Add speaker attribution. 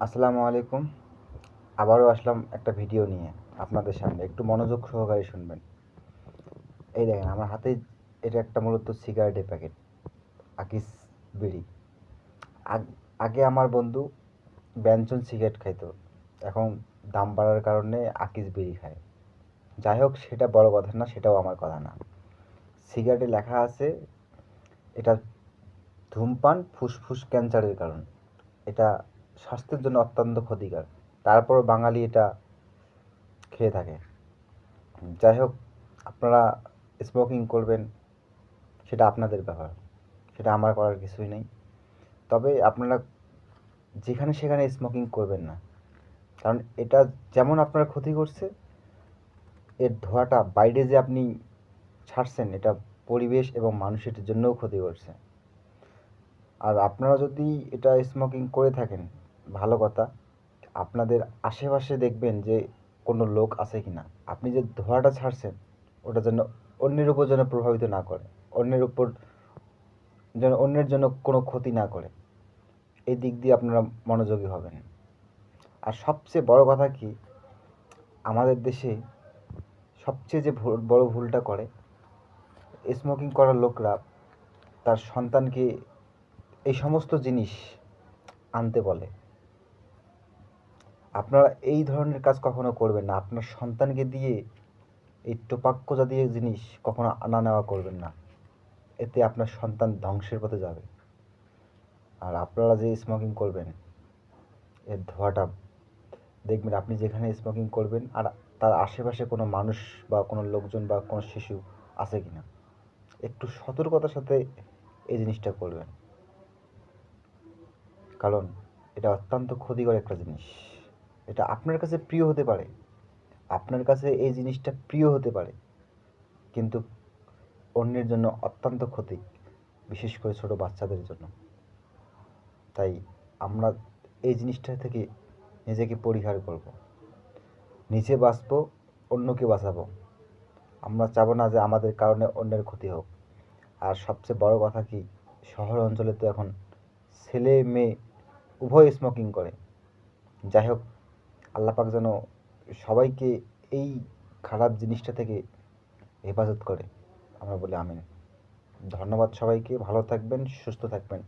Speaker 1: আসসালামু আলাইকুম। আবারও আসলাম একটা ভিডিও নিয়ে আপনাদের সামনে। একটু মনোযোগ সহকারে শুনবেন। এই দেখেন আমার হাতে এটা একটা মূলত সিগারেটের প্যাকেট, আকিস বিড়ি। আগে আমার বন্ধু ব্যঞ্জন সিগারেট খাইতো, এখন দাম বাড়ার কারণে আকিস বিড়ি খায়। যাই হোক, সেটা বড় কথা না, সেটাও আমার কথা না। সিগারেটে লেখা আছে এটা ধূমপান ফুসফুস ক্যান্সারের কারণ, এটা স্বাস্থ্যের জন্য অত্যন্ত ক্ষতিকর। তারপর বাঙালি এটা খেয়ে থাকে। যাই হোক, আপনারা স্মোকিং করবেন সেটা আপনাদের ব্যাপার, সেটা আমার করার কিছুই নেই। তবে আপনারা যেখানে সেখানে স্মোকিং করবেন না, কারণ এটা যেমন আপনার ক্ষতি করছে, এর ধোঁয়াটা বাইরে যে আপনি ছাড়ছেন এটা পরিবেশ এবং মানুষের জন্যও ক্ষতি করছে। আর আপনারা যদি এটা স্মোকিং করে থাকেন, ভালো কথা, আপনাদের আশেপাশে দেখবেন যে কোনো লোক আছে কি না। আপনি যে ধোঁয়াটা ছাড়ছেন ওটা যেন অন্যের উপর যেন প্রভাবিত না করে, অন্যের উপর যেন অন্যের জন্য কোনো ক্ষতি না করে, এই দিক দিয়ে আপনারা মনোযোগী হবেন। আর সবচেয়ে বড় কথা কি, আমাদের দেশে সবচেয়ে যে বড় ভুলটা করে, স্মোকিং করার লোকরা তার সন্তানকে এই সমস্ত জিনিস আনতে বলে। আপনারা এই ধরনের কাজ কখনো করবেন না। আপনার সন্তানকে দিয়ে এই টোপাক্কো জাতীয় জিনিস কখনো আনা নেওয়া করবেন না, এতে আপনার সন্তান ধ্বংসের পথে যাবে। আর আপনারা যে স্মোকিং করবেন, এর ধোঁয়াটা দেখবেন আপনি যেখানে স্মোকিং করবেন আর তার আশেপাশে কোনো মানুষ বা কোনো লোকজন বা কোনো শিশু আছে কি না, একটু সতর্কতার সাথে এই জিনিসটা করবেন, কারণ এটা অত্যন্ত ক্ষতিকর একটা জিনিস। এটা আপনার কাছে প্রিয় হতে পারে, আপনার কাছে এই জিনিসটা প্রিয় হতে পারে, কিন্তু অন্যের জন্য অত্যন্ত ক্ষতি, বিশেষ করে ছোট বাচ্চাদের জন্য। তাই আমরা এই জিনিসটা থেকে নিজেকে পরিহার করব, নিজে বাঁচবো, অন্যকে বাঁচাবো। আমরা চাবো না যে আমাদের কারণে অন্যের ক্ষতি হোক। আর সবচেয়ে বড় কথা কি, শহর অঞ্চলে তো এখন ছেলে মেয়ে উভয় স্মোকিং করে। যাই হোক, আল্লাহ পাক যেন সবাইকে এই খারাপ জিনিসটা থেকে হেফাজত করে, আমরা বলি আমিন। ধন্যবাদ সবাইকে, ভালো থাকবেন, সুস্থ থাকবেন।